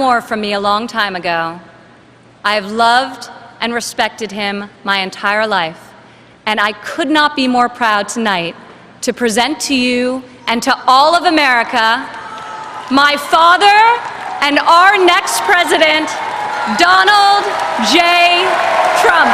more from me a long time ago. I have loved and respected him my entire life, and I could not be more proud tonight to present to you and to all of America my father and our next president, Donald J. Trump.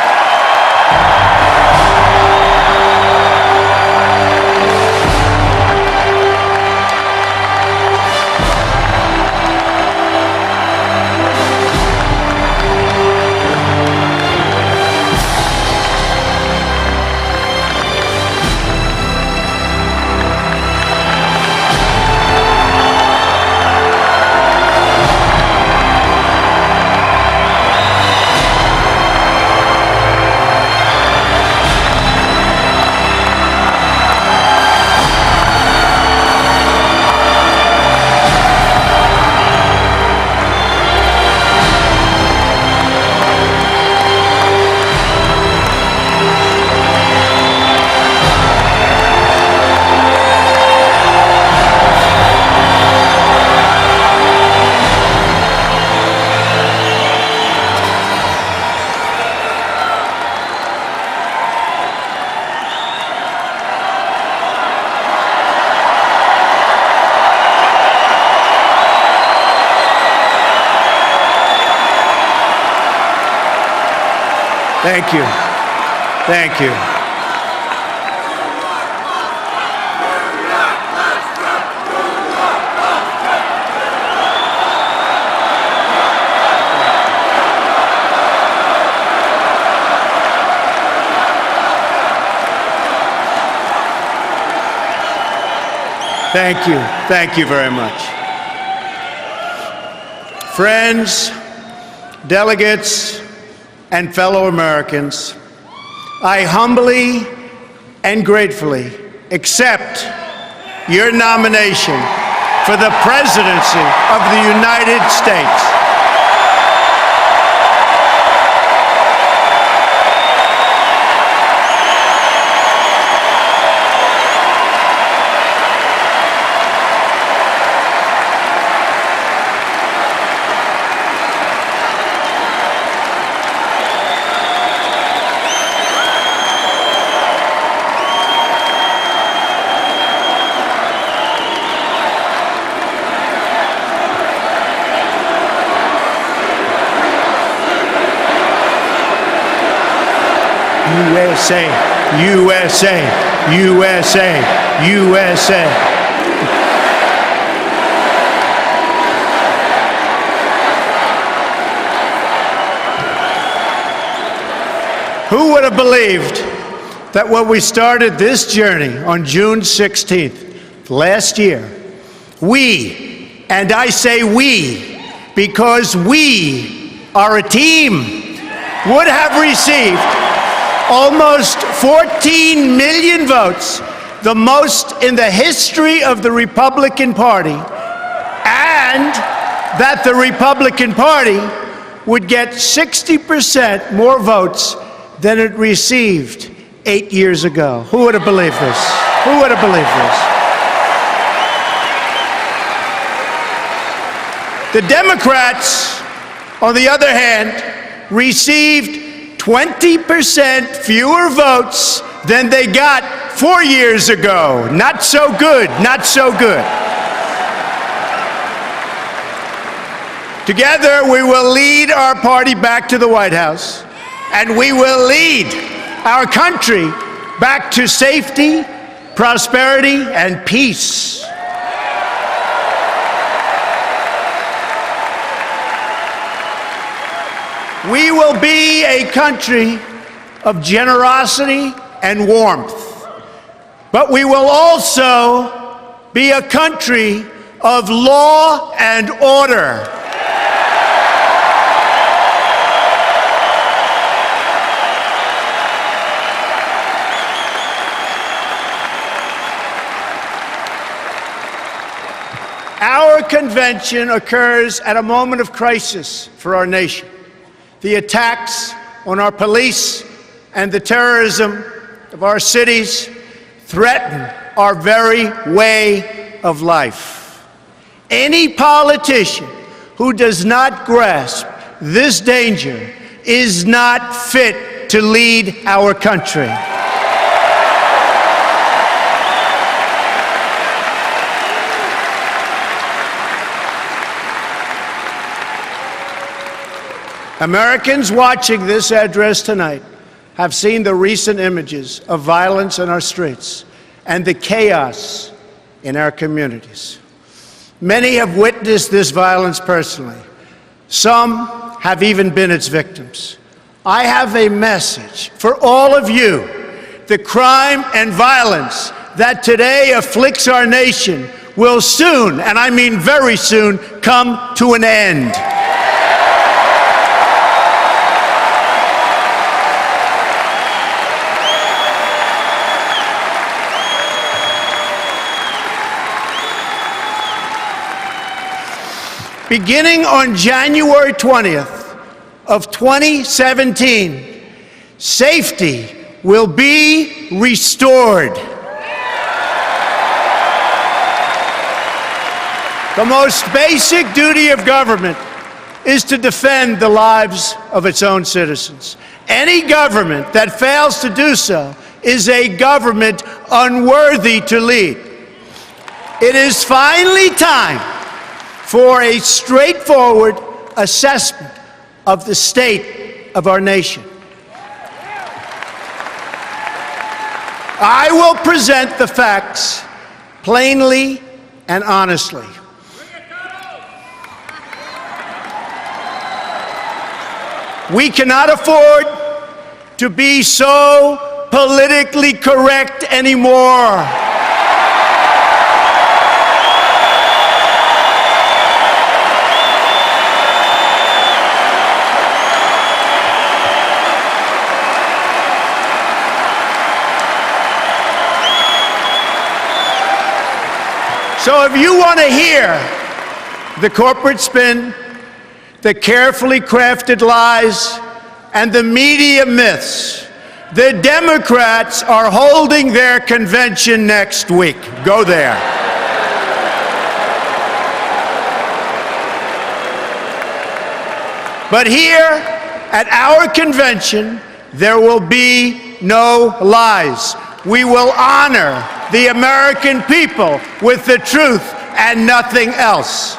Thank you. Thank you. Thank you. Thank you very much. Friends, delegates, and fellow Americans, I humbly and gratefully accept your nomination for the presidency of the United States. USA, USA, USA, USA. Who would have believed that when we started this journey on June 16th last year, we, and I say we, because we are a team, would have received almost 14 million votes, the most in the history of the Republican Party, and that the Republican Party would get 60% more votes than it received 8 years ago. Who would have believed this? Who would have believed this? The Democrats, on the other hand, received 20% fewer votes than they got 4 years ago. Not so good, not so good. Together, we will lead our party back to the White House, and we will lead our country back to safety, prosperity, and peace. We will be a country of generosity and warmth, but we will also be a country of law and order. Our convention occurs at a moment of crisis for our nation. The attacks on our police and the terrorism of our cities threaten our very way of life. Any politician who does not grasp this danger is not fit to lead our country. Americans watching this address tonight have seen the recent images of violence in our streets and the chaos in our communities. Many have witnessed this violence personally. Some have even been its victims. I have a message for all of you. The crime and violence that today afflicts our nation will soon, and I mean very soon, come to an end. Beginning on January 20th of 2017, safety will be restored. The most basic duty of government is to defend the lives of its own citizens. Any government that fails to do so is a government unworthy to lead. It is finally time for a straightforward assessment of the state of our nation. I will present the facts plainly and honestly. We cannot afford to be so politically correct anymore. So if you want to hear the corporate spin, the carefully crafted lies, and the media myths, the Democrats are holding their convention next week. Go there. But here at our convention, there will be no lies. We will honor the American people with the truth and nothing else.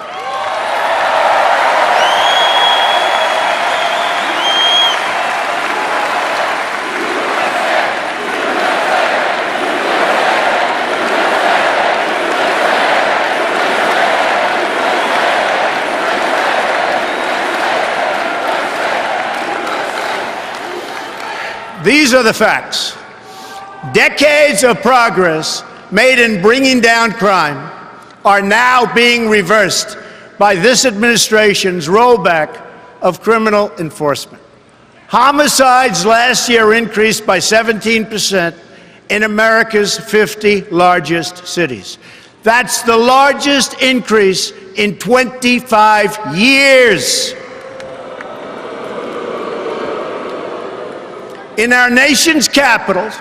These are the facts. Decades of progress made in bringing down crime are now being reversed by this administration's rollback of criminal enforcement. Homicides last year increased by 17% in America's 50 largest cities. That's the largest increase in 25 years. In our nation's capitals,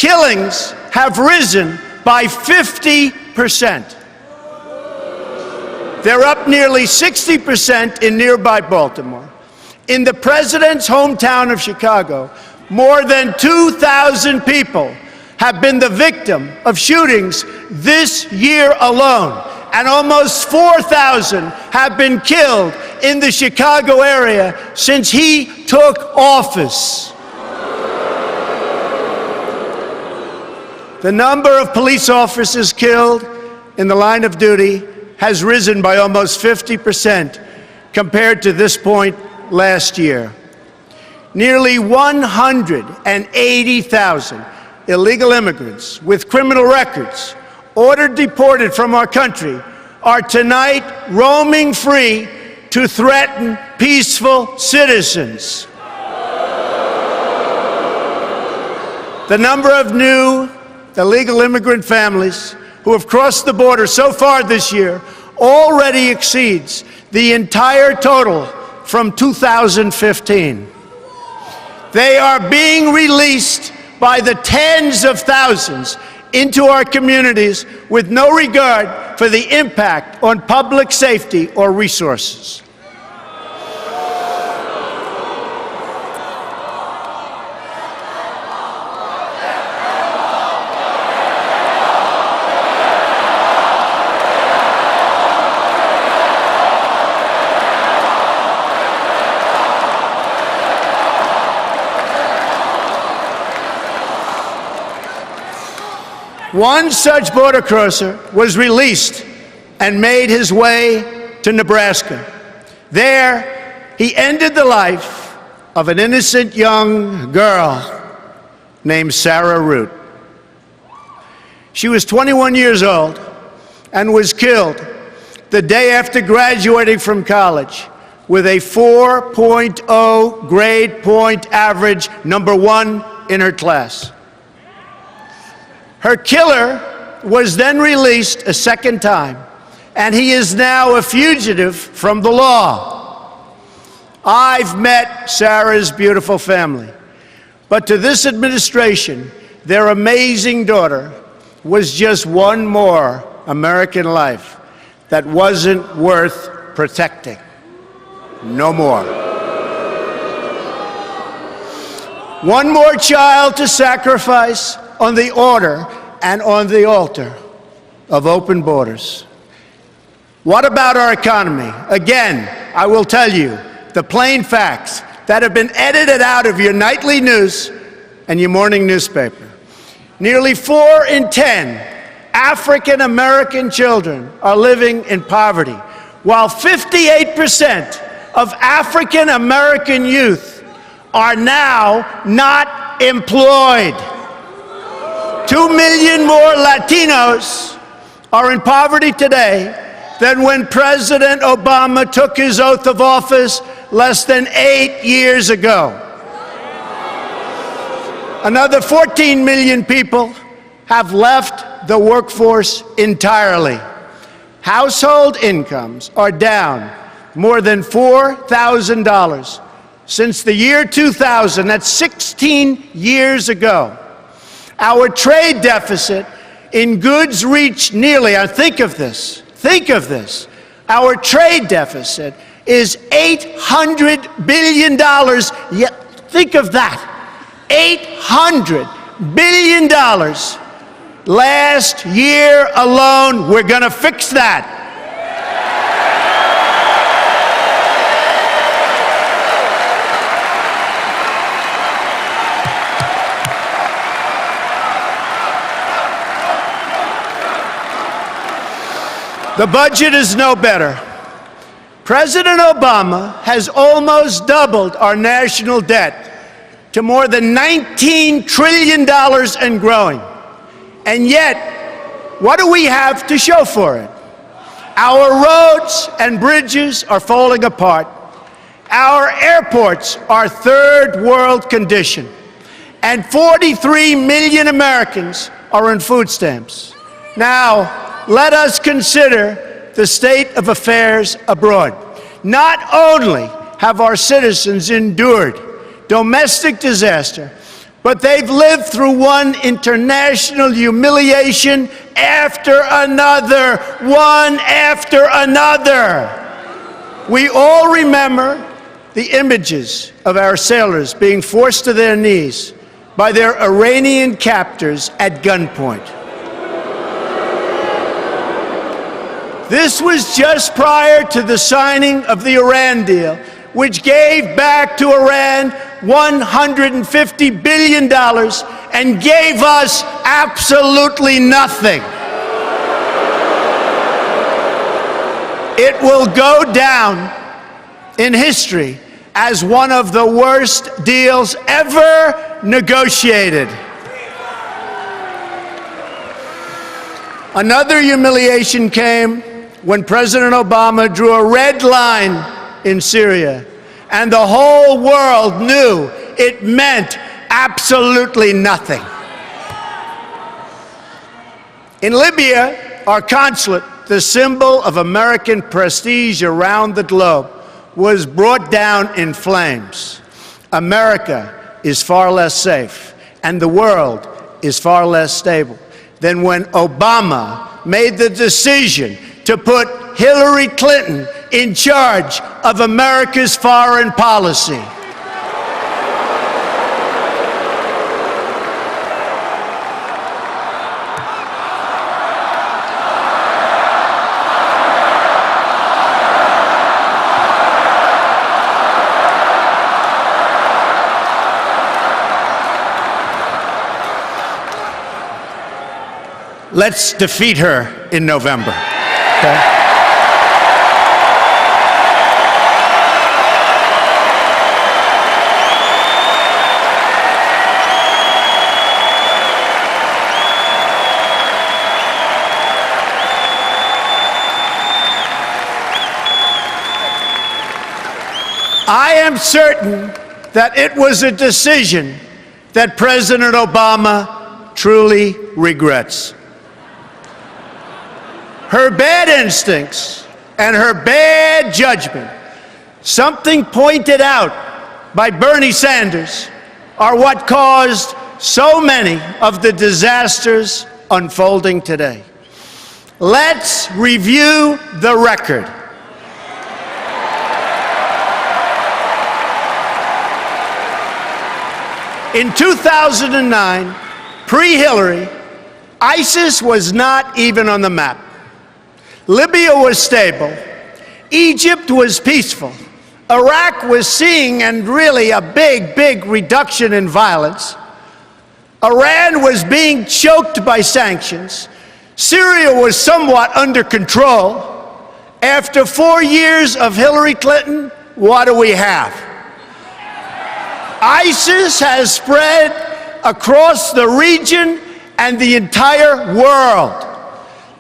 killings have risen by 50%. They're up nearly 60% in nearby Baltimore. In the president's hometown of Chicago, more than 2,000 people have been the victim of shootings this year alone, and almost 4,000 have been killed in the Chicago area since he took office. The number of police officers killed in the line of duty has risen by almost 50% compared to this point last year. Nearly 180,000 illegal immigrants with criminal records ordered deported from our country are tonight roaming free to threaten peaceful citizens. The number of new illegal immigrant families who have crossed the border so far this year already exceeds the entire total from 2015. They are being released by the tens of thousands into our communities with no regard for the impact on public safety or resources. One such border crosser was released and made his way to Nebraska. There, he ended the life of an innocent young girl named Sarah Root. She was 21 years old and was killed the day after graduating from college with a 4.0 grade point average, #1 in her class. Her killer was then released a second time, and he is now a fugitive from the law. I've met Sarah's beautiful family, but to this administration, their amazing daughter was just one more American life that wasn't worth protecting. No more. One more child to sacrifice on the order and on the altar of open borders. What about our economy? Again, I will tell you the plain facts that have been edited out of your nightly news and your morning newspaper. Nearly 4 in 10 African American children are living in poverty, while 58% of African American youth are now not employed. 2 million more Latinos are in poverty today than when President Obama took his oath of office less than 8 years ago. Another 14 million people have left the workforce entirely. Household incomes are down more than $4,000 since the year 2000. That's 16 years ago. Our trade deficit in goods reached nearly, think of this, our trade deficit is $800 billion. Yet, think of that, $800 billion. Last year alone, we're going to fix that. The budget is no better. President Obama has almost doubled our national debt to more than $19 trillion and growing. And yet, what do we have to show for it? Our roads and bridges are falling apart. Our airports are third world condition. And 43 million Americans are on food stamps. Now, let us consider the state of affairs abroad. Not only have our citizens endured domestic disaster, but they've lived through one international humiliation after another, one after another. We all remember the images of our sailors being forced to their knees by their Iranian captors at gunpoint. This was just prior to the signing of the Iran deal, which gave back to Iran $150 billion and gave us absolutely nothing. It will go down in history as one of the worst deals ever negotiated. Another humiliation came when President Obama drew a red line in Syria, and the whole world knew it meant absolutely nothing. In Libya, our consulate, the symbol of American prestige around the globe, was brought down in flames. America is far less safe, and the world is far less stable than when Obama made the decision to put Hillary Clinton in charge of America's foreign policy. let's defeat her in November. Okay? I am certain that it was a decision that President Obama truly regrets. Her bad instincts and her bad judgment, something pointed out by Bernie Sanders, are what caused so many of the disasters unfolding today. Let's review the record. In 2009, pre-Hillary, ISIS was not even on the map. Libya was stable. Egypt was peaceful. Iraq was seeing, and really a big reduction in violence. Iran was being choked by sanctions. Syria was somewhat under control. After 4 years of Hillary Clinton, what do we have? ISIS has spread across the region and the entire world.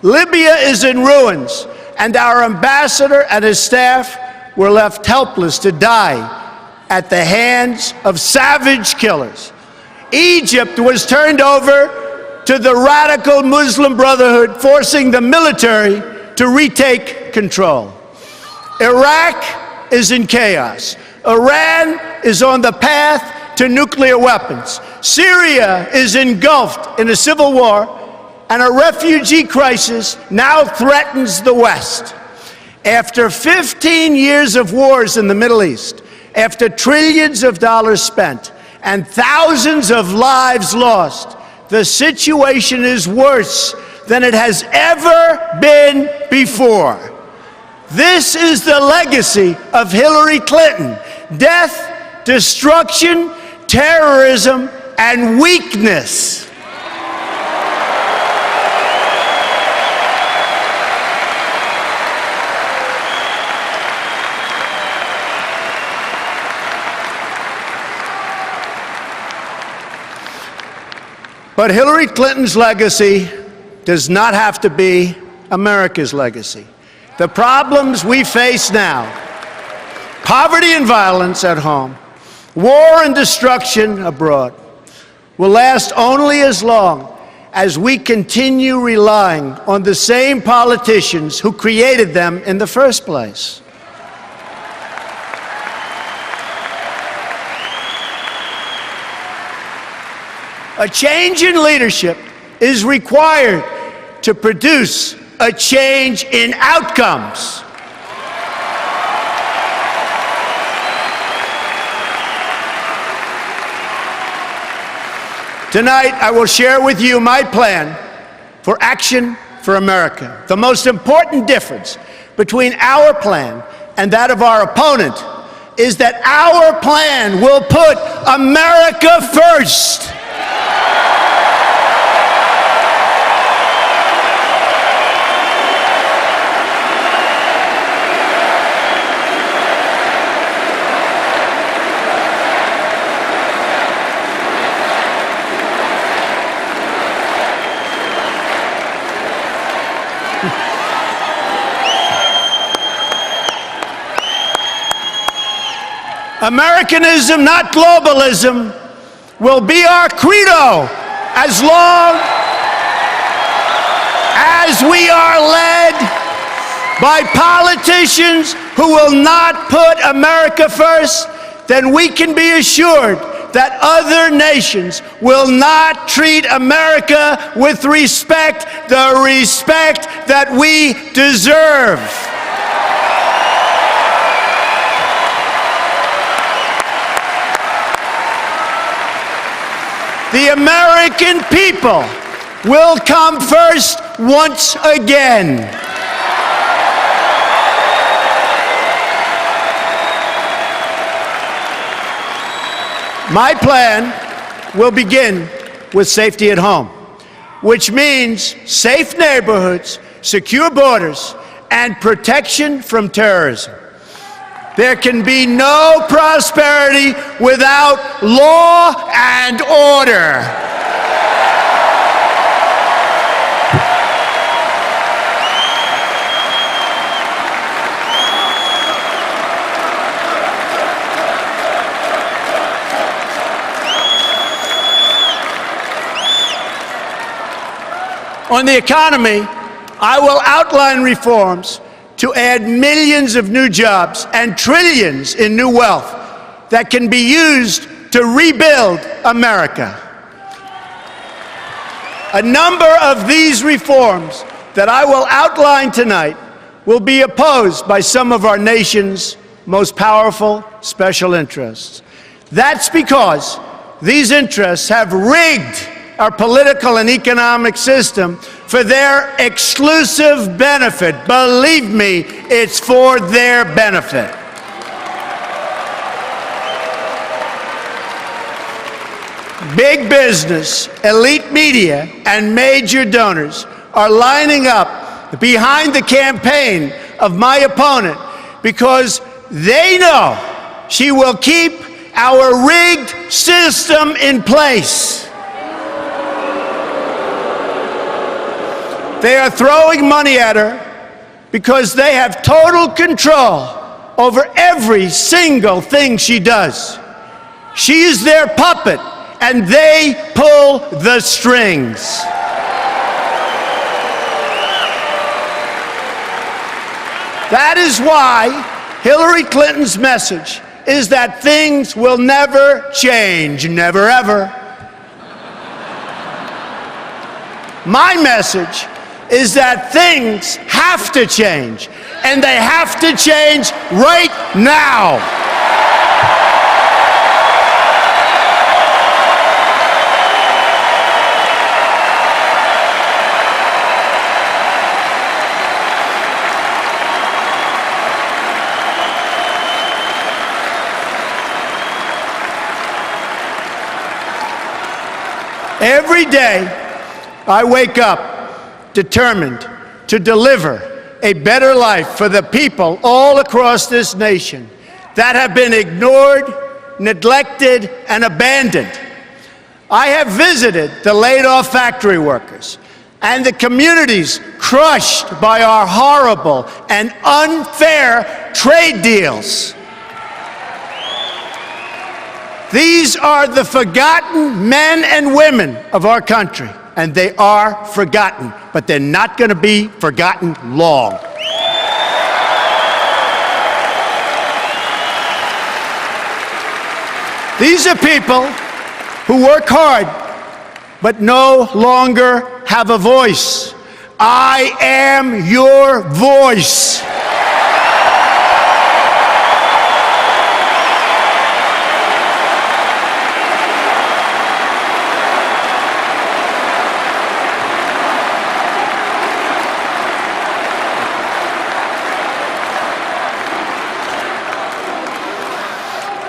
Libya is in ruins, and our ambassador and his staff were left helpless to die at the hands of savage killers. Egypt was turned over to the radical Muslim Brotherhood, forcing the military to retake control. Iraq is in chaos. Iran is on the path to nuclear weapons. Syria is engulfed in a civil war, and a refugee crisis now threatens the West. After 15 years of wars in the Middle East, after trillions of dollars spent and thousands of lives lost, the situation is worse than it has ever been before. This is the legacy of Hillary Clinton: death, destruction, terrorism, and weakness. But Hillary Clinton's legacy does not have to be America's legacy. The problems we face now, poverty and violence at home, war and destruction abroad, will last only as long as we continue relying on the same politicians who created them in the first place. A change in leadership is required to produce a change in outcomes. Tonight, I will share with you my plan for Action for America. The most important difference between our plan and that of our opponent is that our plan will put America first. Americanism, not globalism, will be our credo as long as we are led by politicians who will not put America first. Then we can be assured that other nations will not treat America with respect, the respect that we deserve. The American people will come first once again. My plan will begin with safety at home. which means safe neighborhoods, secure borders, and protection from terrorism. There can be no prosperity without law and order. On the economy, I will outline reforms to add millions of new jobs and trillions in new wealth that can be used to rebuild America. A number of these reforms that I will outline tonight will be opposed by some of our nation's most powerful special interests. That's because these interests have rigged our political and economic system for their exclusive benefit. Believe me, it's for their benefit. Big business, elite media, and major donors are lining up behind the campaign of my opponent because they know she will keep our rigged system in place. They are throwing money at her because they have total control over every single thing she does. She's their puppet, and they pull the strings. That is why Hillary Clinton's message is that things will never change, never ever. My message is that things have to change, and they have to change right now. Every day, I wake up determined to deliver a better life for the people all across this nation that have been ignored, neglected, and abandoned. I have visited the laid-off factory workers and the communities crushed by our horrible and unfair trade deals. These are the forgotten men and women of our country, and they are forgotten, but they're not going to be forgotten long. These are people who work hard, but no longer have a voice. I am your voice.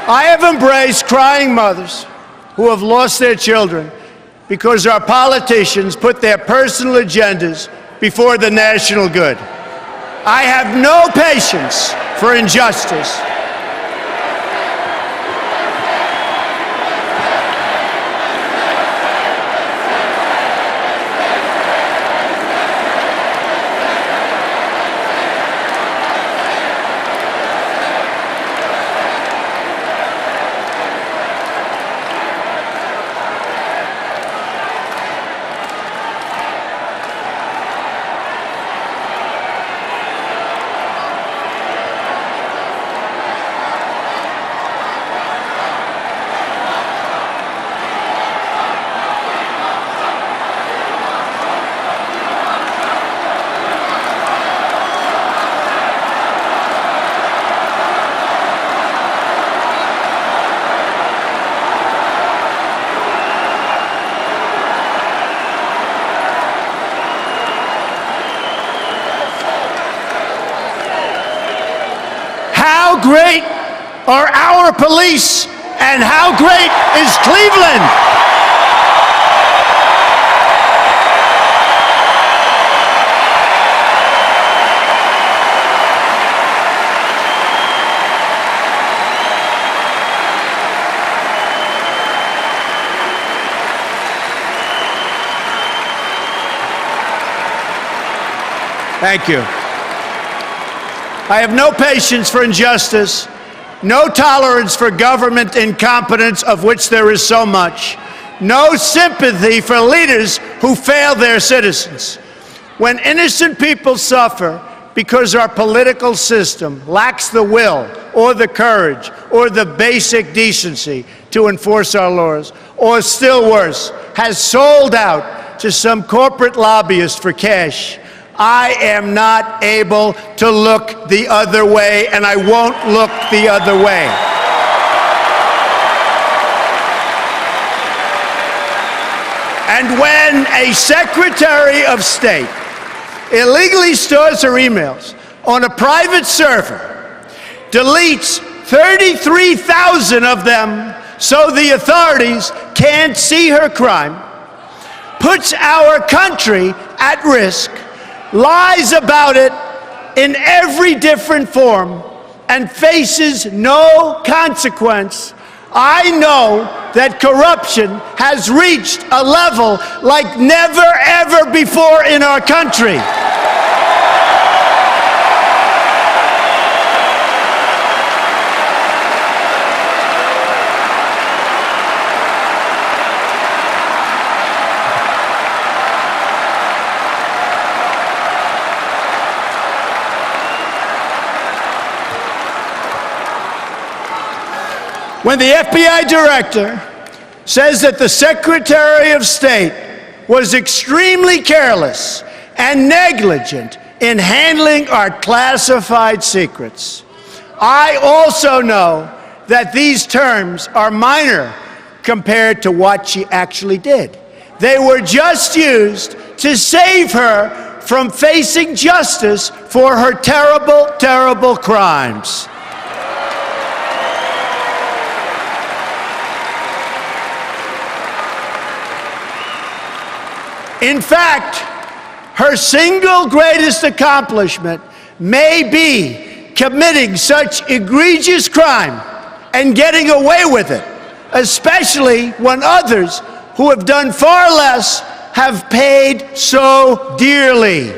I have embraced crying mothers who have lost their children because our politicians put their personal agendas before the national good. I have no patience for injustice. How great are our police, and how great is Cleveland? Thank you. I have no patience for injustice, no tolerance for government incompetence, of which there is so much, no sympathy for leaders who fail their citizens. When innocent people suffer because our political system lacks the will or the courage or the basic decency to enforce our laws, or still worse, has sold out to some corporate lobbyist for cash, I am not able to look the other way, and I won't look the other way. And when a Secretary of State illegally stores her emails on a private server, deletes 33,000 of them so the authorities can't see her crime, puts our country at risk, lies about it in every different form, and faces no consequence, I know that corruption has reached a level like never, ever before in our country. When the FBI director says that the Secretary of State was extremely careless and negligent in handling our classified secrets, I also know that these terms are minor compared to what she actually did. They were just used to save her from facing justice for her terrible, terrible crimes. In fact, her single greatest accomplishment may be committing such egregious crime and getting away with it, especially when others who have done far less have paid so dearly.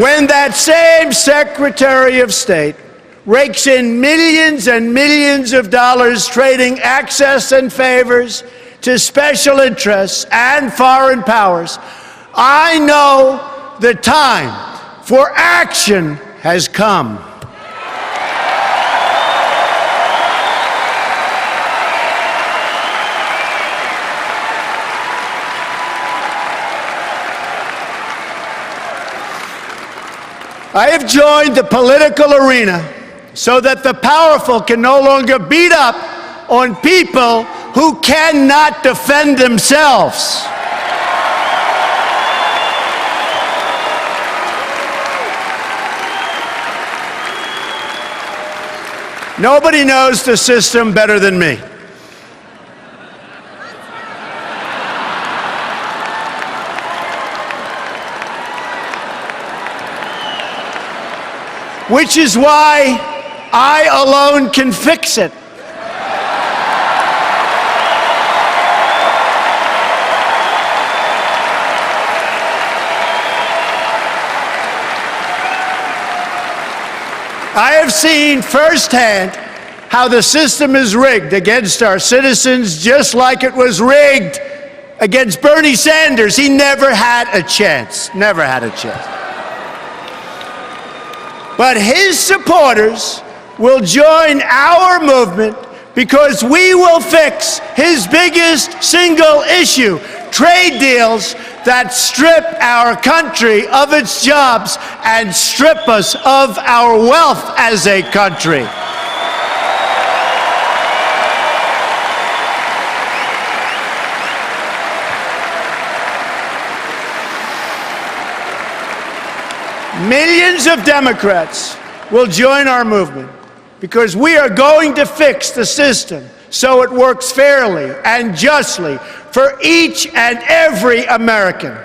When that same Secretary of State rakes in millions and millions of dollars trading access and favors to special interests and foreign powers, I know the time for action has come. I have joined the political arena so that the powerful can no longer beat up on people who cannot defend themselves. Nobody knows the system better than me. Which is why I alone can fix it. I have seen firsthand how the system is rigged against our citizens, just like it was rigged against Bernie Sanders. He never had a chance, never had a chance. But his supporters will join our movement because we will fix his biggest single issue, trade deals that strip our country of its jobs and strip us of our wealth as a country. Millions of Democrats will join our movement because we are going to fix the system so it works fairly and justly for each and every American.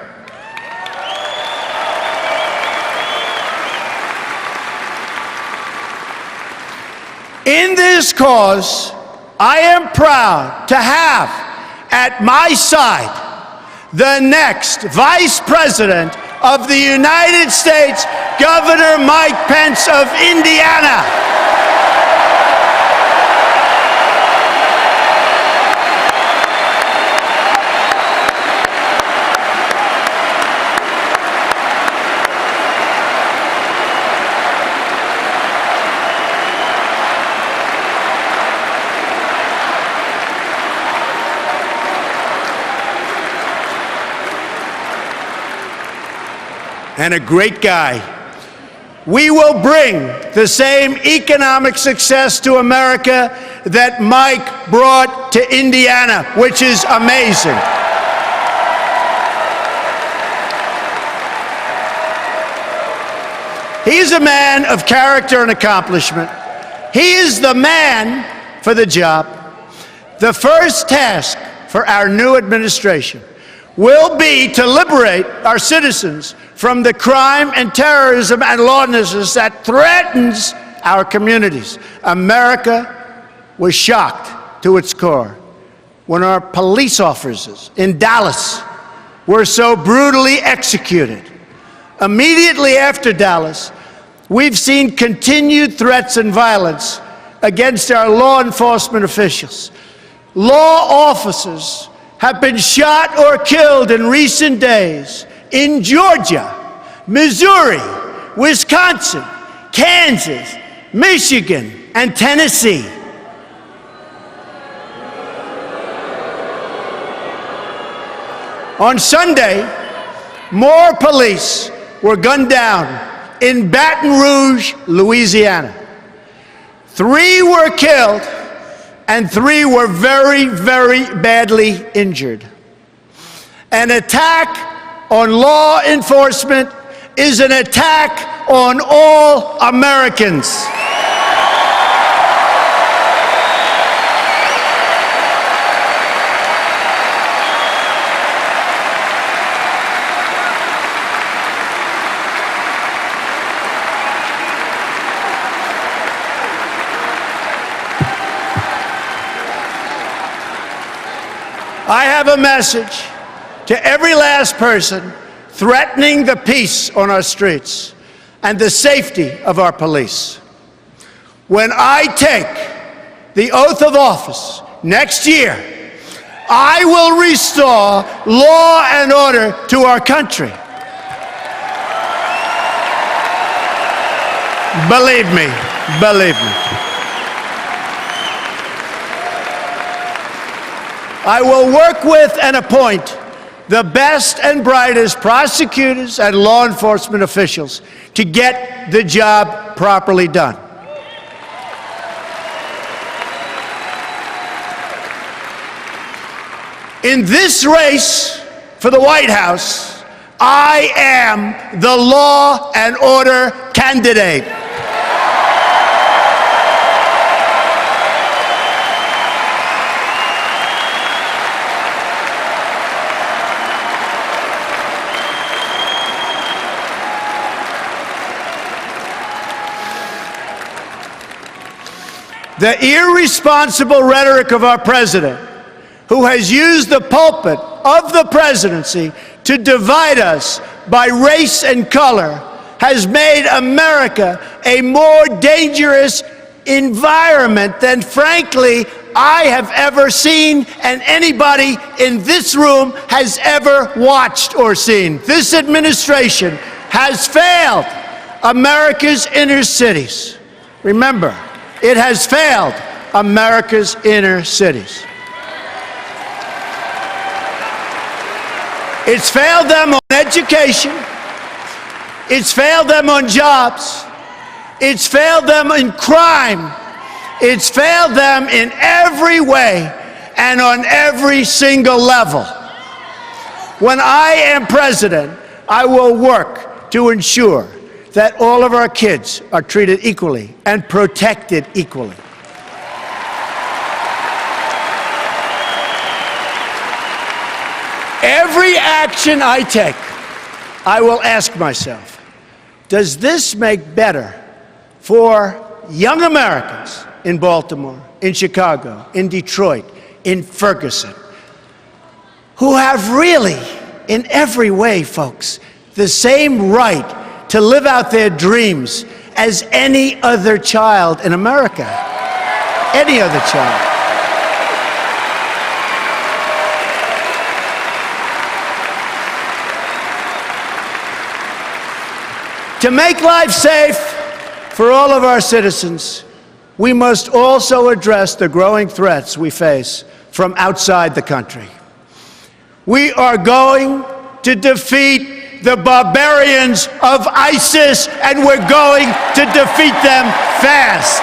In this cause, I am proud to have at my side the next Vice President of the United States, Governor Mike Pence of Indiana. And a great guy. We will bring the same economic success to America that Mike brought to Indiana, which is amazing. He is a man of character and accomplishment. He is the man for the job. The first task for our new administration will be to liberate our citizens from the crime and terrorism and lawlessness that threatens our communities. America was shocked to its core when our police officers in Dallas were so brutally executed. Immediately after Dallas, we've seen continued threats and violence against our law enforcement officials. Law officers have been shot or killed in recent days in Georgia, Missouri, Wisconsin, Kansas, Michigan, and Tennessee. On Sunday, more police were gunned down in Baton Rouge, Louisiana. 3 were killed and 3 were very, very badly injured. An attack on law enforcement is an attack on all Americans. I have a message to every last person threatening the peace on our streets and the safety of our police. When I take the oath of office next year, I will restore law and order to our country. Believe me, believe me. I will work with and appoint the best and brightest prosecutors and law enforcement officials to get the job properly done. In this race for the White House, I am the law and order candidate. The irresponsible rhetoric of our president, who has used the pulpit of the presidency to divide us by race and color, has made America a more dangerous environment than, frankly, I have ever seen and anybody in this room has ever watched or seen. This administration has failed America's inner cities. Remember, it has failed America's inner cities. It's failed them on education. It's failed them on jobs. It's failed them in crime. It's failed them in every way and on every single level. When I am president, I will work to ensure that all of our kids are treated equally and protected equally. Every action I take, I will ask myself, does this make better for young Americans in Baltimore, in Chicago, in Detroit, in Ferguson, who have really, in every way, folks, the same right to live out their dreams as any other child in America. Any other child. To make life safe for all of our citizens, we must also address the growing threats we face from outside the country. We are going to defeat the barbarians of ISIS, and we're going to defeat them fast.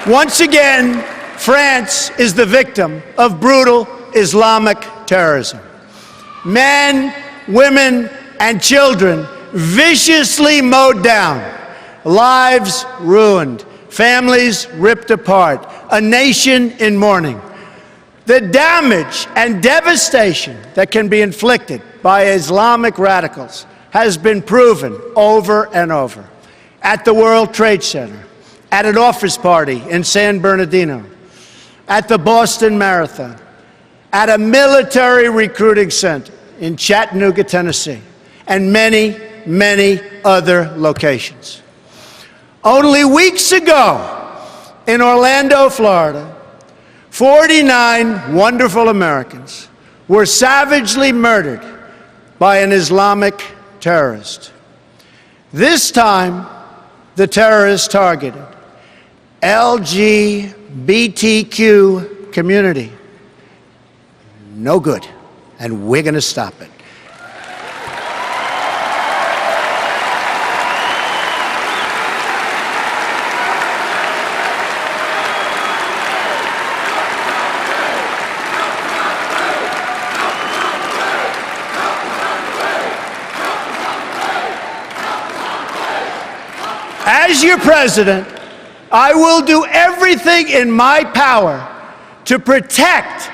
Once again, France is the victim of brutal Islamic terrorism. Men, women, and children viciously mowed down, lives ruined, families ripped apart, a nation in mourning. The damage and devastation that can be inflicted by Islamic radicals has been proven over and over. At the World Trade Center, at an office party in San Bernardino, at the Boston Marathon, at a military recruiting center in Chattanooga, Tennessee, and many, many other locations. Only weeks ago, in Orlando, Florida, 49 wonderful Americans were savagely murdered by an Islamic terrorist. This time, the terrorist targeted LGBTQ community. No good, and we're going to stop it. As your president, I will do everything in my power to protect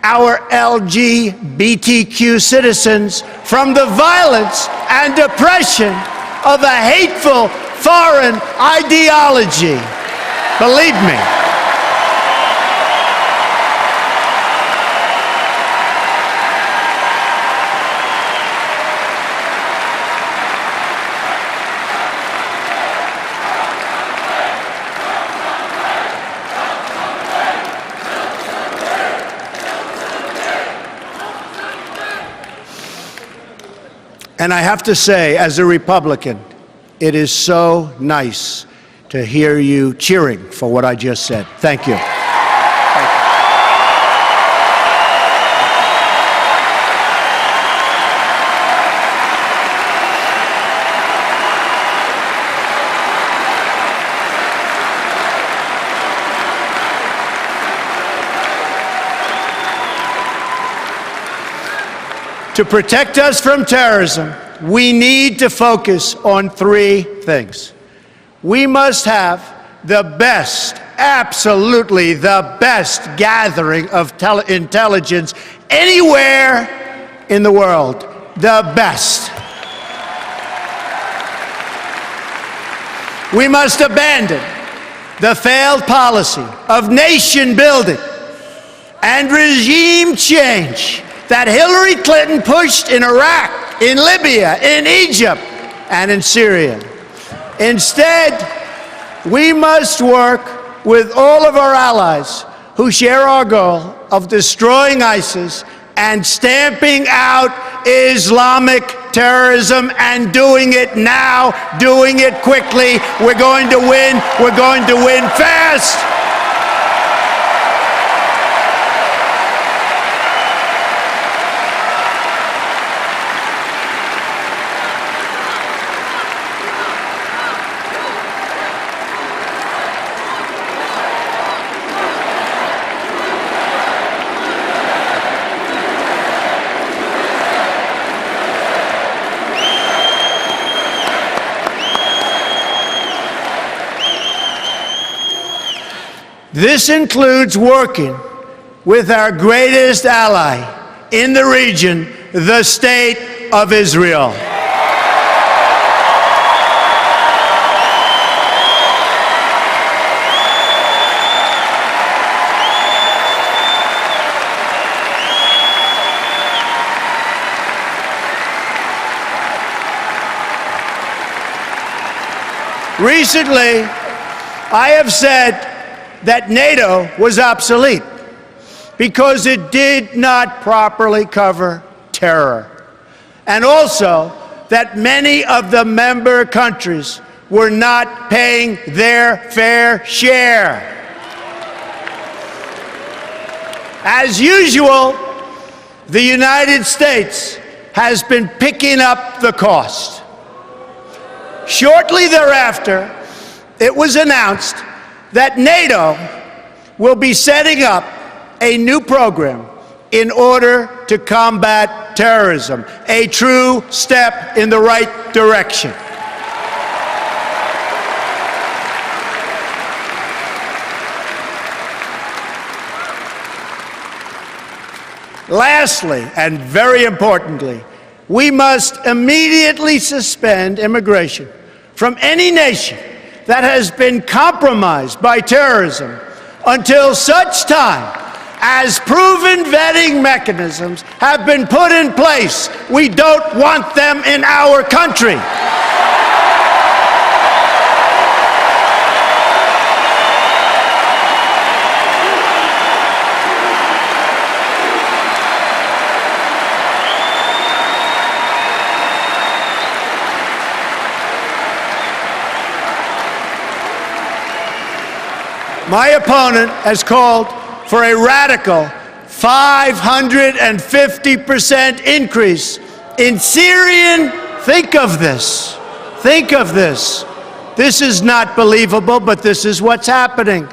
our LGBTQ citizens from the violence and oppression of a hateful foreign ideology. Believe me. And I have to say, as a Republican, it is so nice to hear you cheering for what I just said. Thank you. To protect us from terrorism, we need to focus on three things. We must have the best, absolutely the best gathering of intelligence anywhere in the world. The best. We must abandon the failed policy of nation building and regime change that Hillary Clinton pushed in Iraq, in Libya, in Egypt, and in Syria. Instead, we must work with all of our allies who share our goal of destroying ISIS and stamping out Islamic terrorism, and doing it now, doing it quickly. We're going to win. We're going to win fast. This includes working with our greatest ally in the region, the State of Israel. Recently, I have said that NATO was obsolete because it did not properly cover terror, and also that many of the member countries were not paying their fair share. As usual, the United States has been picking up the cost. Shortly thereafter, it was announced that NATO will be setting up a new program in order to combat terrorism, a true step in the right direction. Lastly, and very importantly, we must immediately suspend immigration from any nation that has been compromised by terrorism until such time as proven vetting mechanisms have been put in place. We don't want them in our country. My opponent has called for a radical 550% increase in Syrian, think of this, this is not believable, but this is what's happening,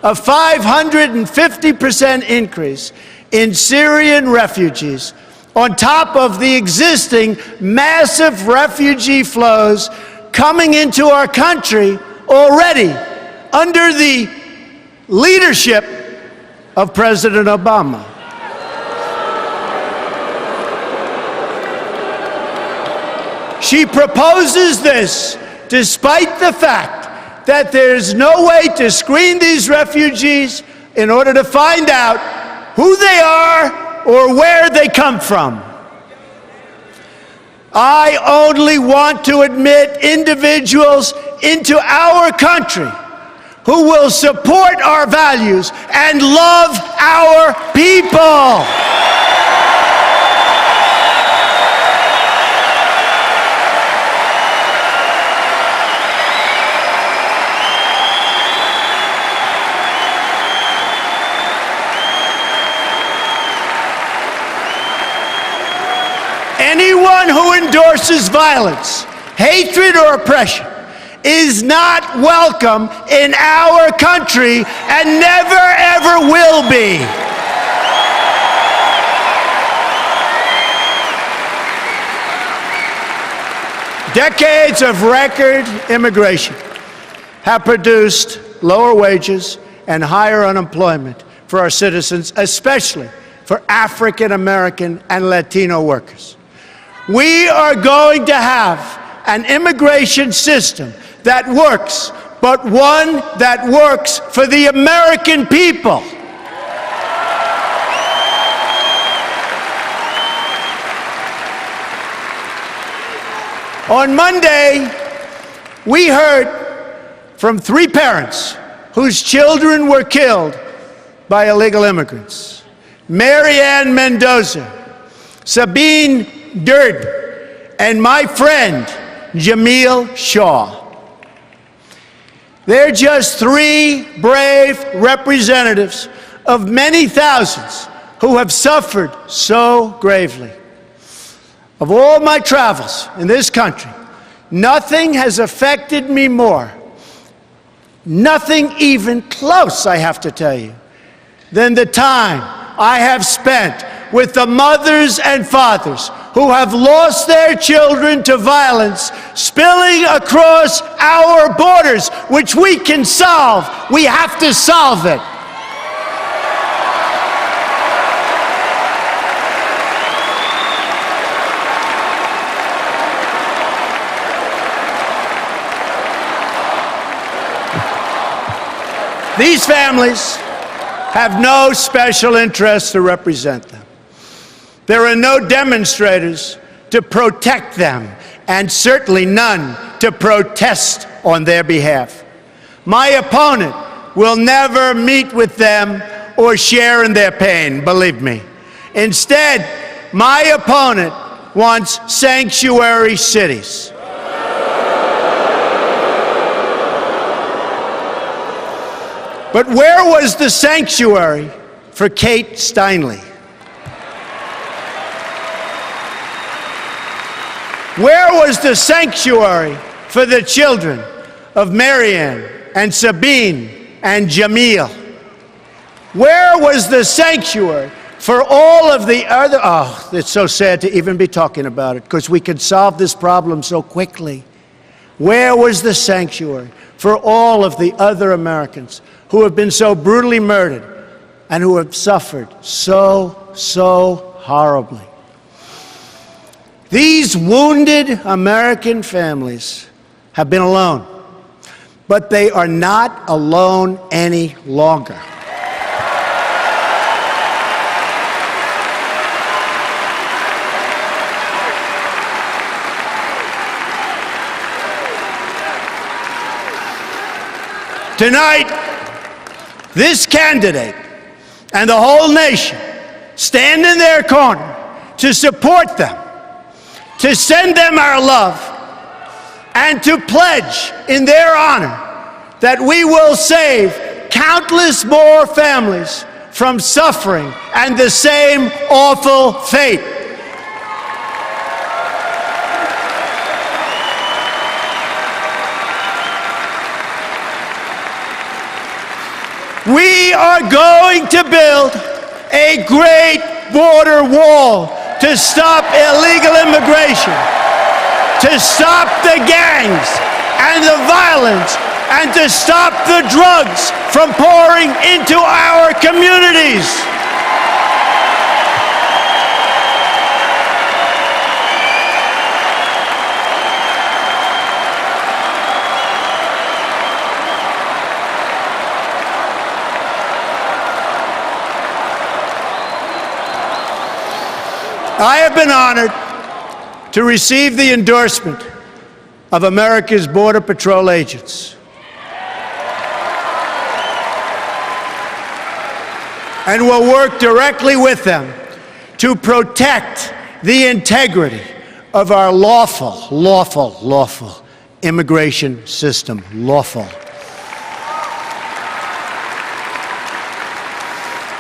a 550% increase in Syrian refugees on top of the existing massive refugee flows coming into our country already under the leadership of President Obama. She proposes this despite the fact that there's no way to screen these refugees in order to find out who they are or where they come from. I only want to admit individuals into our country who will support our values and love our people. Anyone who endorses violence, hatred, or oppression is not welcome in our country and never, ever will be. Decades of record immigration have produced lower wages and higher unemployment for our citizens, especially for African American and Latino workers. We are going to have an immigration system that works, but one that works for the American people. On Monday, we heard from 3 parents whose children were killed by illegal immigrants: Marianne Mendoza, Sabine Durden, and my friend Jamil Shaw. They're just 3 brave representatives of many thousands who have suffered so gravely. Of all my travels in this country, nothing has affected me more, nothing even close, I have to tell you, than the time I have spent with the mothers and fathers who have lost their children to violence spilling across our borders, which we can solve. We have to solve it. These families have no special interests to represent them. There are no demonstrators to protect them, and certainly none to protest on their behalf. My opponent will never meet with them or share in their pain, believe me. Instead, my opponent wants sanctuary cities. But where was the sanctuary for Kate Steinle? Where was the sanctuary for the children of Marianne and Sabine and Jamil? Where was the sanctuary for all of the other? Oh, it's so sad to even be talking about it because we could solve this problem so quickly. Where was the sanctuary for all of the other Americans who have been so brutally murdered and who have suffered so horribly? These wounded American families have been alone, but they are not alone any longer. Tonight, this candidate and the whole nation stand in their corner to support them, to send them our love, and to pledge in their honor that we will save countless more families from suffering and the same awful fate. We are going to build a great border wall to stop illegal immigration, to stop the gangs and the violence, and to stop the drugs from pouring into our communities. I have been honored to receive the endorsement of America's Border Patrol agents. And will work directly with them to protect the integrity of our lawful immigration system. Lawful.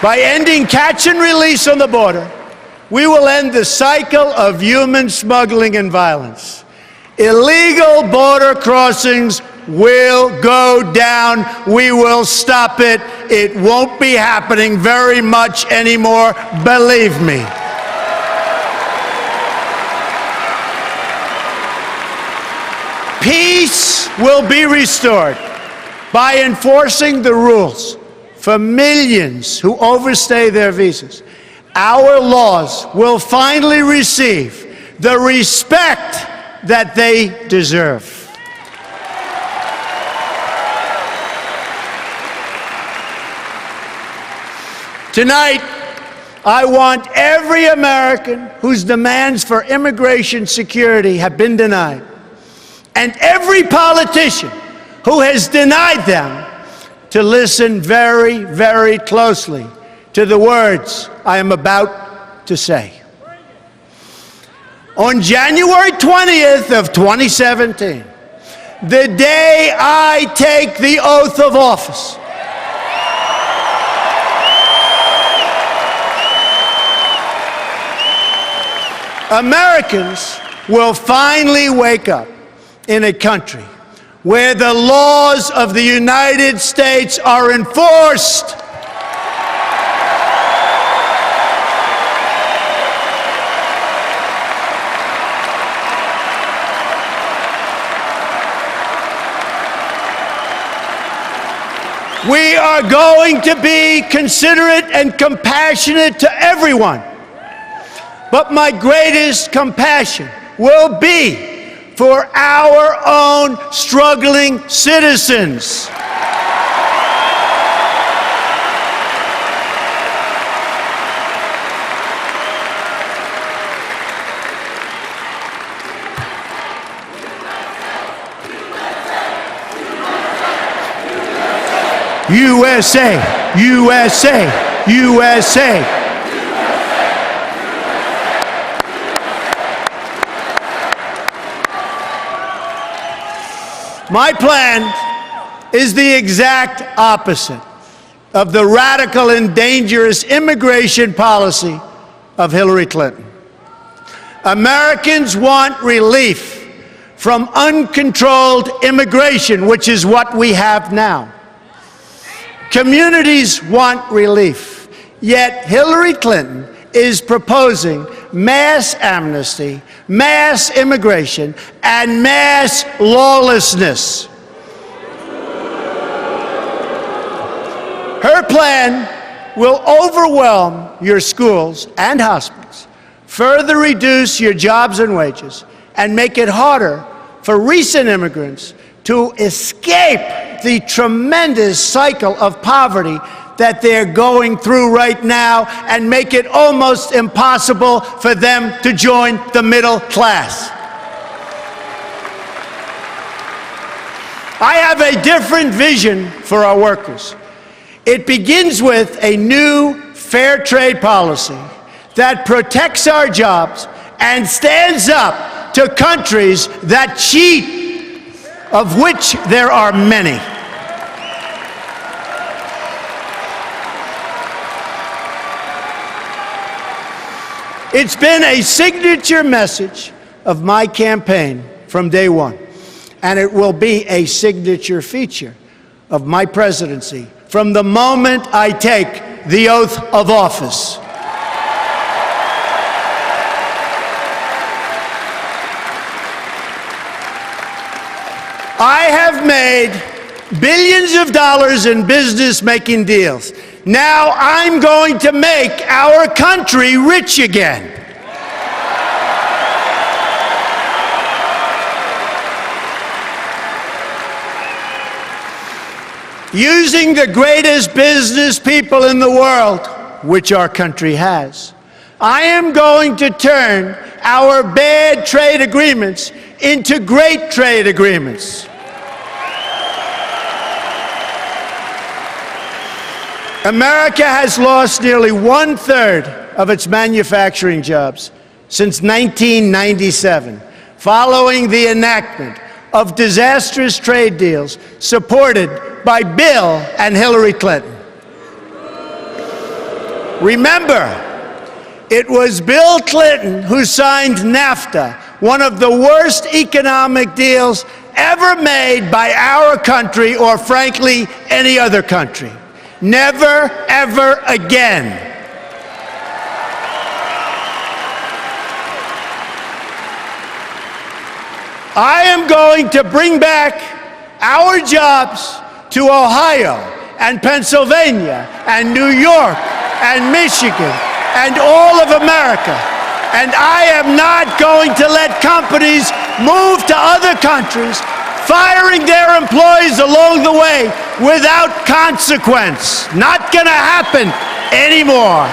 By ending catch and release on the border, we will end the cycle of human smuggling and violence. Illegal border crossings will go down. We will stop it. It won't be happening very much anymore, believe me. Peace will be restored by enforcing the rules for millions who overstay their visas. Our laws will finally receive the respect that they deserve. Tonight, I want every American whose demands for immigration security have been denied, and every politician who has denied them, to listen very, very closely to the words I am about to say. On January 20th of 2017, the day I take the oath of office, Americans will finally wake up in a country where the laws of the United States are enforced. We are going to be considerate and compassionate to everyone. But my greatest compassion will be for our own struggling citizens. USA, USA, USA. My plan is the exact opposite of the radical and dangerous immigration policy of Hillary Clinton. Americans want relief from uncontrolled immigration, which is what we have now. Communities want relief, yet Hillary Clinton is proposing mass amnesty, mass immigration, and mass lawlessness. Her plan will overwhelm your schools and hospitals, further reduce your jobs and wages, and make it harder for recent immigrants to escape the tremendous cycle of poverty that they're going through right now, and make it almost impossible for them to join the middle class. I have a different vision for our workers. It begins with a new fair trade policy that protects our jobs and stands up to countries that cheat, of which there are many. It's been a signature message of my campaign from day one, and it will be a signature feature of my presidency from the moment I take the oath of office. I have made billions of dollars in business-making deals. Now I'm going to make our country rich again. Using the greatest business people in the world, which our country has, I am going to turn our bad trade agreements into great trade agreements. America has lost nearly 1/3 of its manufacturing jobs since 1997, following the enactment of disastrous trade deals supported by Bill and Hillary Clinton. Remember, it was Bill Clinton who signed NAFTA, one of the worst economic deals ever made by our country, or frankly, any other country. Never, ever again. I am going to bring back our jobs to Ohio and Pennsylvania and New York and Michigan and all of America. And I am not going to let companies move to other countries, firing their employees along the way without consequence. Not gonna happen anymore.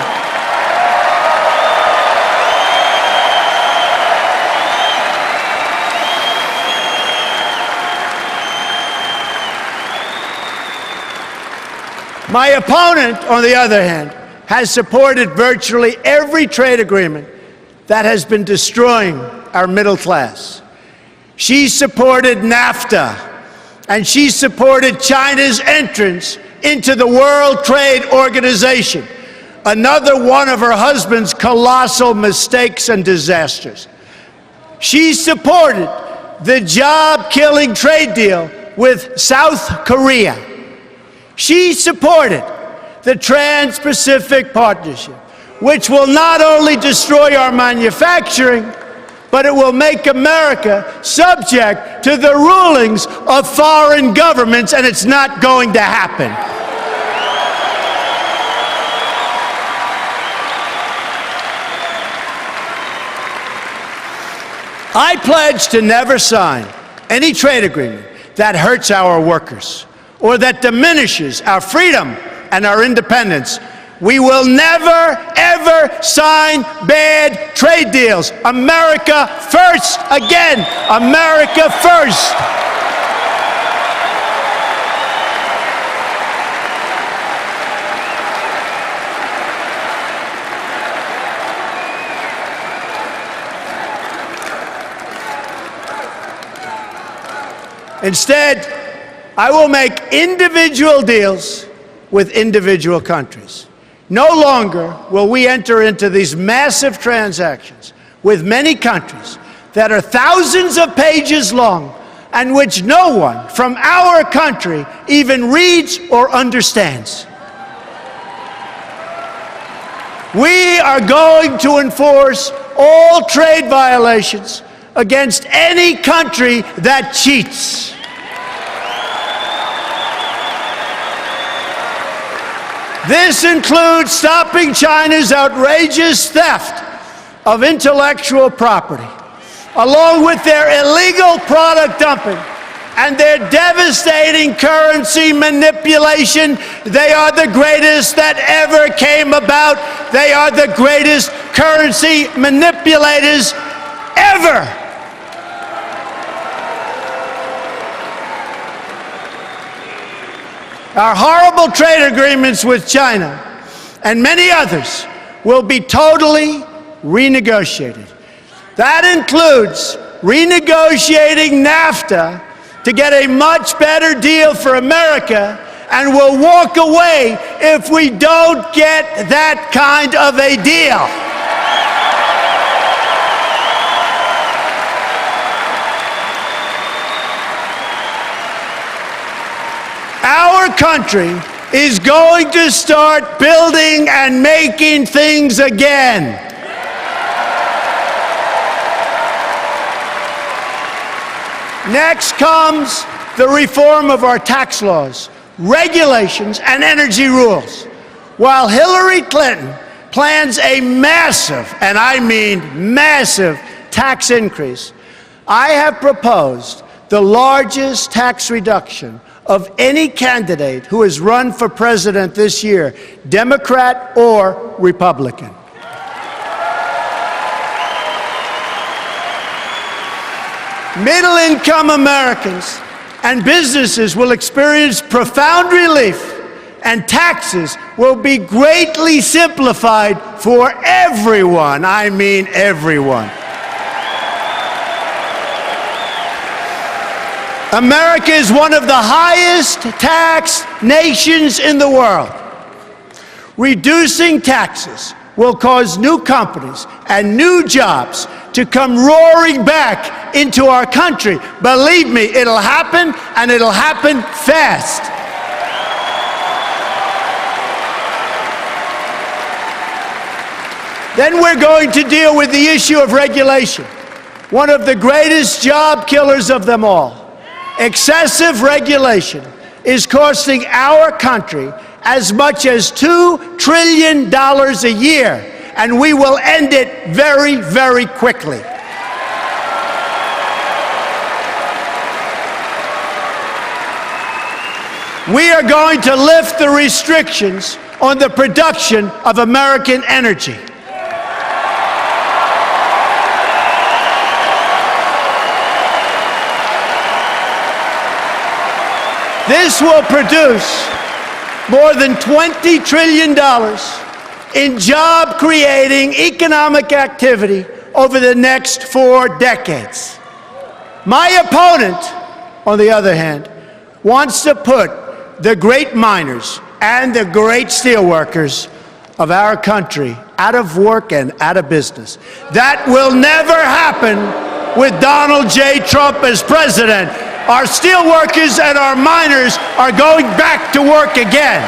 My opponent, on the other hand, has supported virtually every trade agreement that has been destroying our middle class. She supported NAFTA, and she supported China's entrance into the World Trade Organization, another one of her husband's colossal mistakes and disasters. She supported the job-killing trade deal with South Korea. She supported the Trans-Pacific Partnership, which will not only destroy our manufacturing, but it will make America subject to the rulings of foreign governments, and it's not going to happen. I pledge to never sign any trade agreement that hurts our workers or that diminishes our freedom and our independence. We will never, ever sign bad trade deals. America first. Again, America first. Instead, I will make individual deals with individual countries. No longer will we enter into these massive transactions with many countries that are thousands of pages long and which no one from our country even reads or understands. We are going to enforce all trade violations against any country that cheats. This includes stopping China's outrageous theft of intellectual property, along with their illegal product dumping and their devastating currency manipulation. They are the greatest that ever came about. They are the greatest currency manipulators ever. Our horrible trade agreements with China and many others will be totally renegotiated. That includes renegotiating NAFTA to get a much better deal for America, and we'll walk away if we don't get that kind of a deal. Our country is going to start building and making things again. Next comes the reform of our tax laws, regulations, and energy rules. While Hillary Clinton plans a massive, and I mean massive, tax increase, I have proposed the largest tax reduction of any candidate who has run for president this year, Democrat or Republican. Middle-income Americans and businesses will experience profound relief, and taxes will be greatly simplified for everyone. I mean everyone. America is one of the highest taxed nations in the world. Reducing taxes will cause new companies and new jobs to come roaring back into our country. Believe me, it'll happen, and it'll happen fast. Then we're going to deal with the issue of regulation, one of the greatest job killers of them all. Excessive regulation is costing our country as much as $2 trillion a year, and we will end it very, very quickly. We are going to lift the restrictions on the production of American energy. This will produce more than $20 trillion in job-creating economic activity over the next 4 decades. My opponent, on the other hand, wants to put the great miners and the great steelworkers of our country out of work and out of business. That will never happen with Donald J. Trump as president. Our steelworkers and our miners are going back to work again.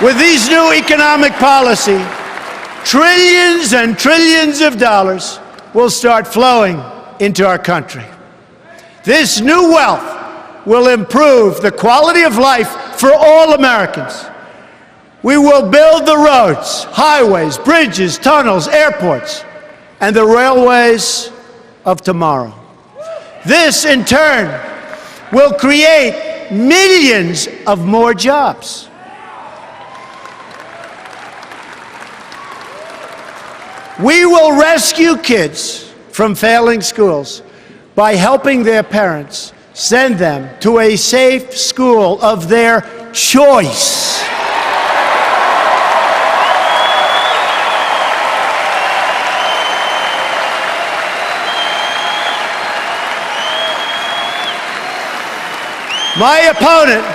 With these new economic policy, trillions and trillions of dollars will start flowing into our country. This new wealth will improve the quality of life for all Americans. We will build the roads, highways, bridges, tunnels, airports, and the railways of tomorrow. This, in turn, will create millions of more jobs. We will rescue kids from failing schools by helping their parents send them to a safe school of their choice. My opponent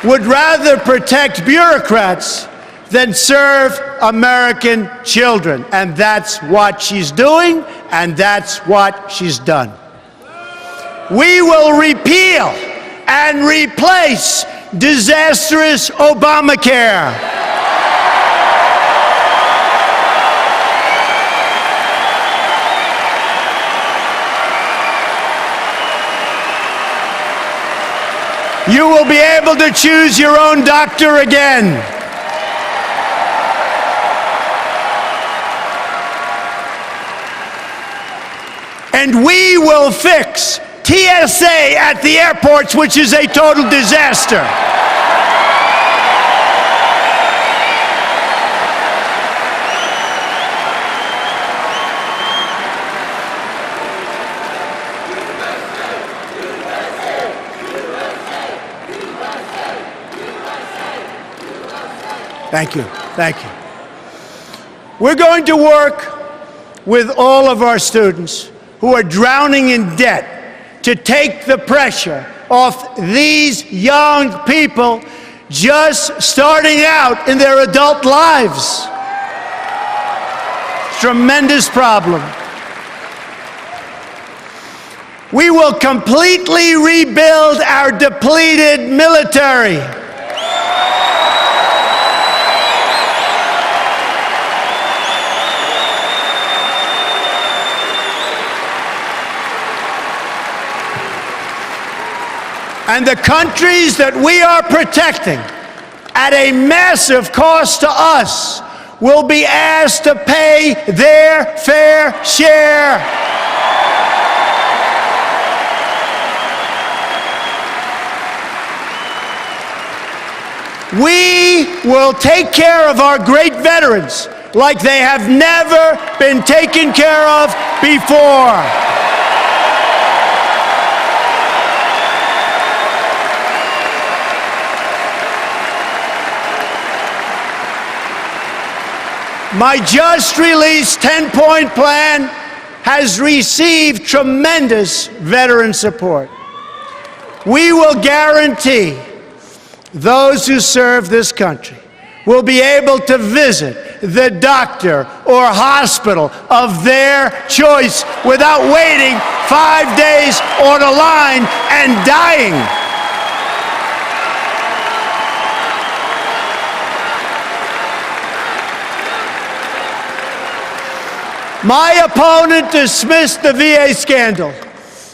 would rather protect bureaucrats than serve American children. And that's what she's doing, and that's what she's done. We will repeal and replace disastrous Obamacare. You will be able to choose your own doctor again. And we will fix TSA at the airports, which is a total disaster. Thank you. Thank you. We're going to work with all of our students who are drowning in debt to take the pressure off these young people just starting out in their adult lives. Tremendous problem. We will completely rebuild our depleted military. And the countries that we are protecting at a massive cost to us will be asked to pay their fair share. We will take care of our great veterans like they have never been taken care of before. My just-released 10-point plan has received tremendous veteran support. We will guarantee those who serve this country will be able to visit the doctor or hospital of their choice without waiting 5 days on a line and dying. My opponent dismissed the VA scandal.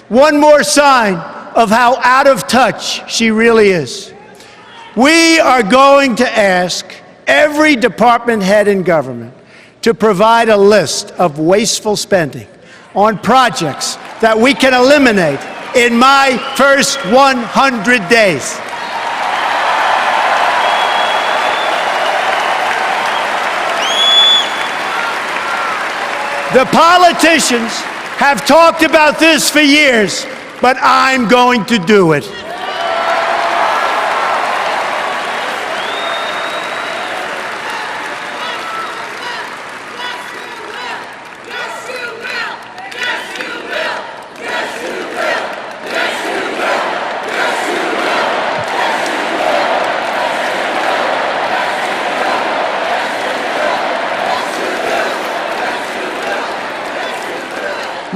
One more sign of how out of touch she really is. We are going to ask every department head in government to provide a list of wasteful spending on projects that we can eliminate in my first 100 days. The politicians have talked about this for years, but I'm going to do it.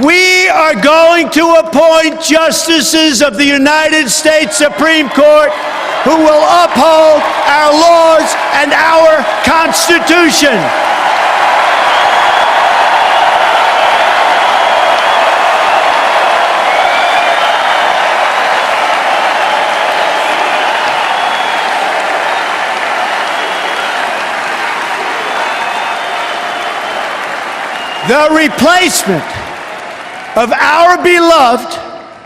We are going to appoint justices of the United States Supreme Court who will uphold our laws and our Constitution. The replacement of our beloved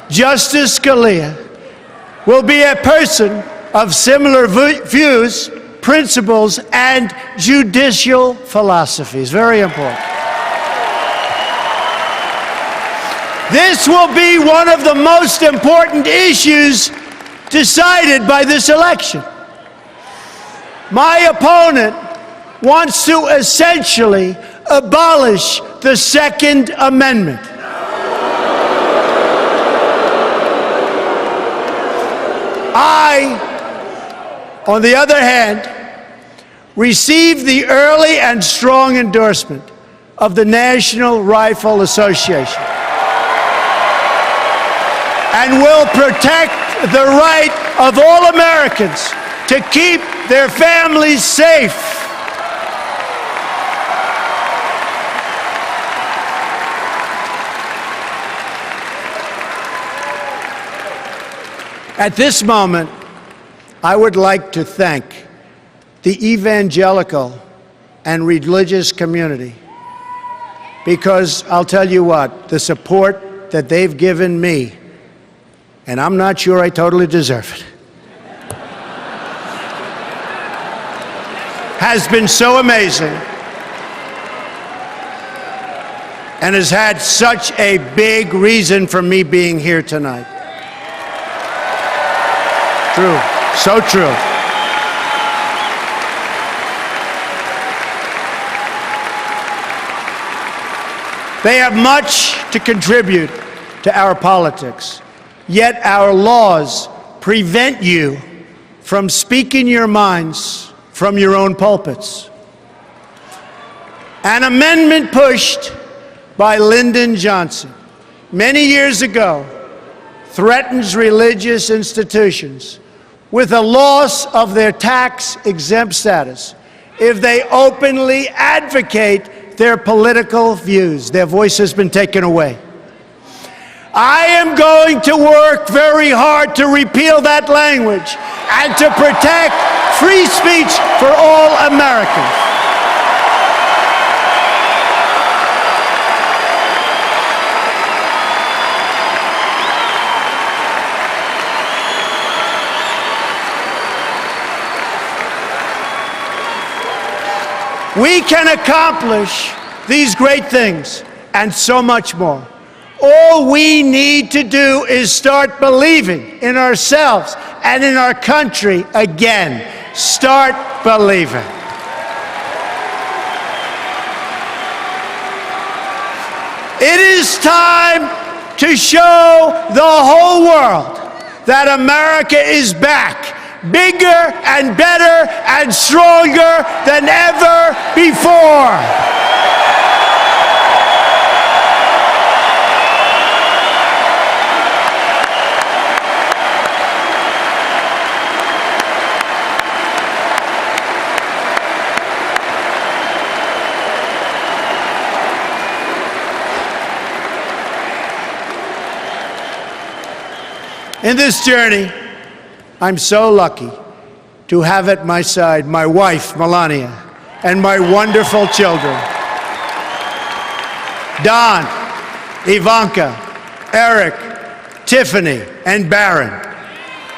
Justice Scalia will be a person of similar views, principles, and judicial philosophies. Very important. This will be one of the most important issues decided by this election. My opponent wants to essentially abolish the Second Amendment. I, on the other hand, received the early and strong endorsement of the National Rifle Association and will protect the right of all Americans to keep their families safe. At this moment, I would like to thank the evangelical and religious community, because I'll tell you what, the support that they've given me, and I'm not sure I totally deserve it, has been so amazing and has had such a big reason for me being here tonight. True, so true. They have much to contribute to our politics, yet our laws prevent you from speaking your minds from your own pulpits. An amendment pushed by Lyndon Johnson many years ago threatens religious institutions with a loss of their tax-exempt status if they openly advocate their political views. Their voice has been taken away. I am going to work very hard to repeal that language and to protect free speech for all Americans. We can accomplish these great things and so much more. All we need to do is start believing in ourselves and in our country again. Start believing. It is time to show the whole world that America is back, bigger and better and stronger than ever before. In this journey, I'm so lucky to have at my side my wife, Melania, and my wonderful children, Don, Ivanka, Eric, Tiffany, and Barron.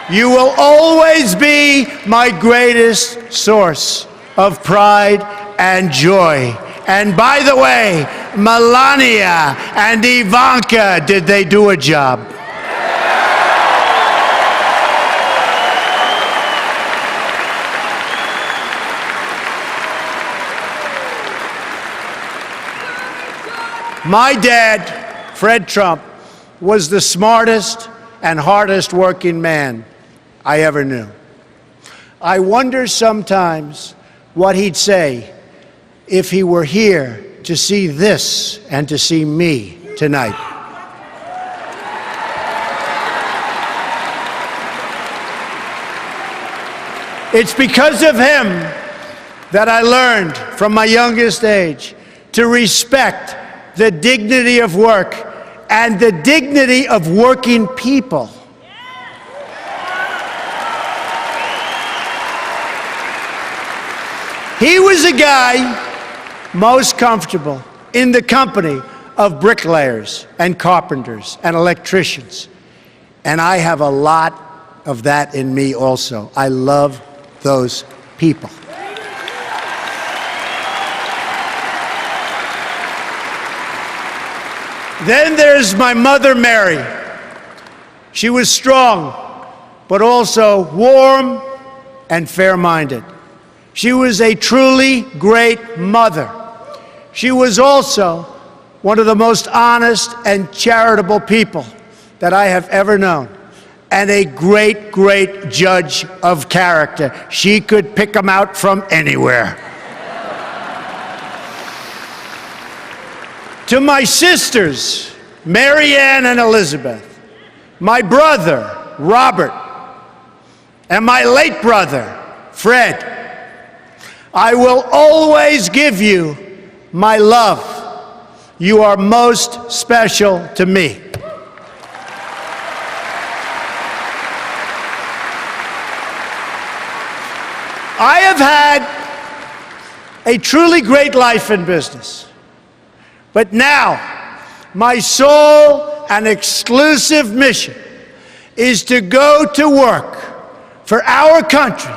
You will always be my greatest source of pride and joy. And by the way, Melania and Ivanka, did they do a job? My dad, Fred Trump, was the smartest and hardest working man I ever knew. I wonder sometimes what he'd say if he were here to see this and to see me tonight. It's because of him that I learned from my youngest age to respect the dignity of work and the dignity of working people. He was a guy most comfortable in the company of bricklayers and carpenters and electricians. And I have a lot of that in me also. I love those people. Then there's my mother, Mary. She was strong, but also warm and fair-minded. She was a truly great mother. She was also one of the most honest and charitable people that I have ever known, and a great, great judge of character. She could pick them out from anywhere. To my sisters, Mary Ann and Elizabeth, my brother, Robert, and my late brother, Fred, I will always give you my love. You are most special to me. I have had a truly great life in business, but now my sole and exclusive mission is to go to work for our country,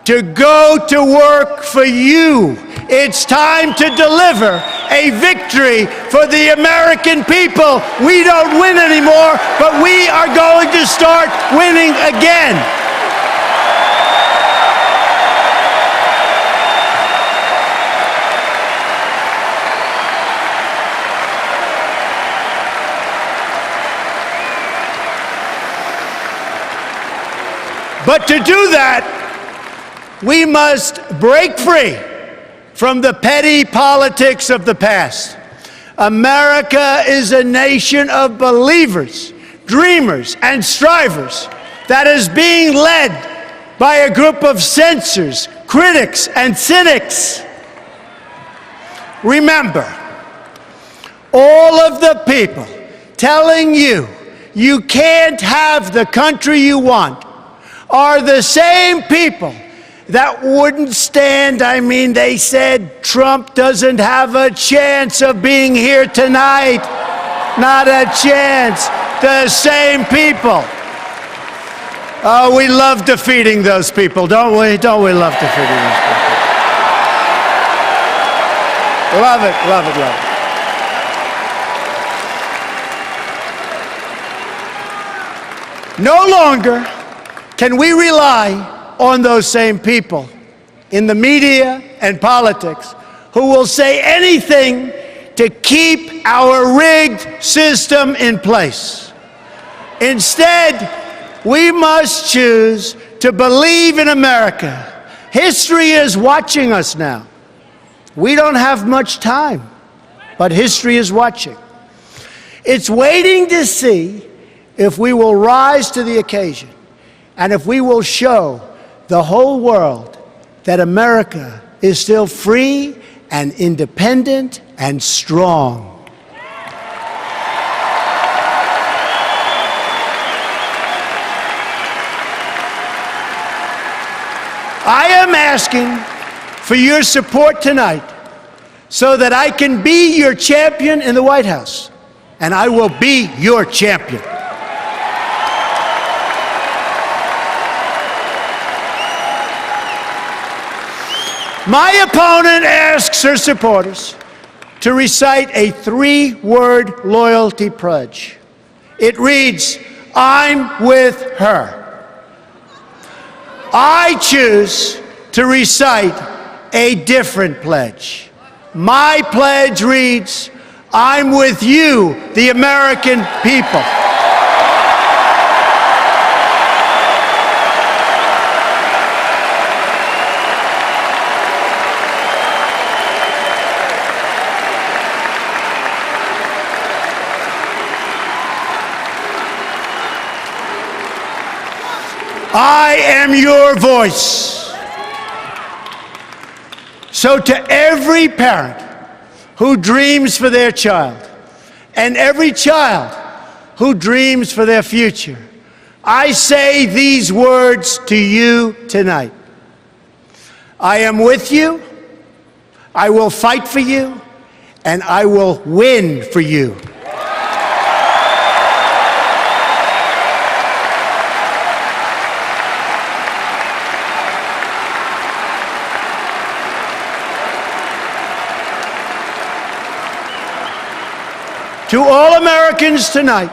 to go to work for you. It's time to deliver a victory for the American people. We don't win anymore, but we are going to start winning again. But to do that, we must break free from the petty politics of the past. America is a nation of believers, dreamers, and strivers that is being led by a group of censors, critics, and cynics. Remember, all of the people telling you you can't have the country you want are the same people that wouldn't stand. I mean, they said Trump doesn't have a chance of being here tonight. Not a chance. The same people. Oh, we love defeating those people, don't we? Don't we love defeating those people? Love it, love it, love it. No longer can we rely on those same people in the media and politics who will say anything to keep our rigged system in place. Instead, we must choose to believe in America. History is watching us now. We don't have much time, but history is watching. It's waiting to see if we will rise to the occasion and if we will show the whole world that America is still free and independent and strong. I am asking for your support tonight so that I can be your champion in the White House, and I will be your champion. My opponent asks her supporters to recite a 3-word loyalty pledge. It reads, "I'm with her." I choose to recite a different pledge. My pledge reads, "I'm with you, the American people." I am your voice. So to every parent who dreams for their child, and every child who dreams for their future, I say these words to you tonight. I am with you. I will fight for you, and I will win for you. To all Americans tonight,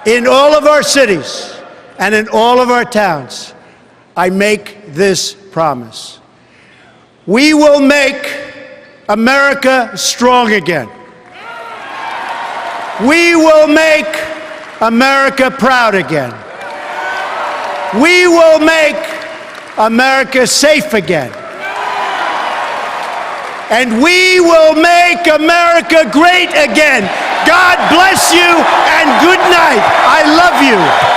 in all of our cities and in all of our towns, I make this promise. We will make America strong again. We will make America proud again. We will make America safe again. And we will make America great again. God bless you and good night. I love you.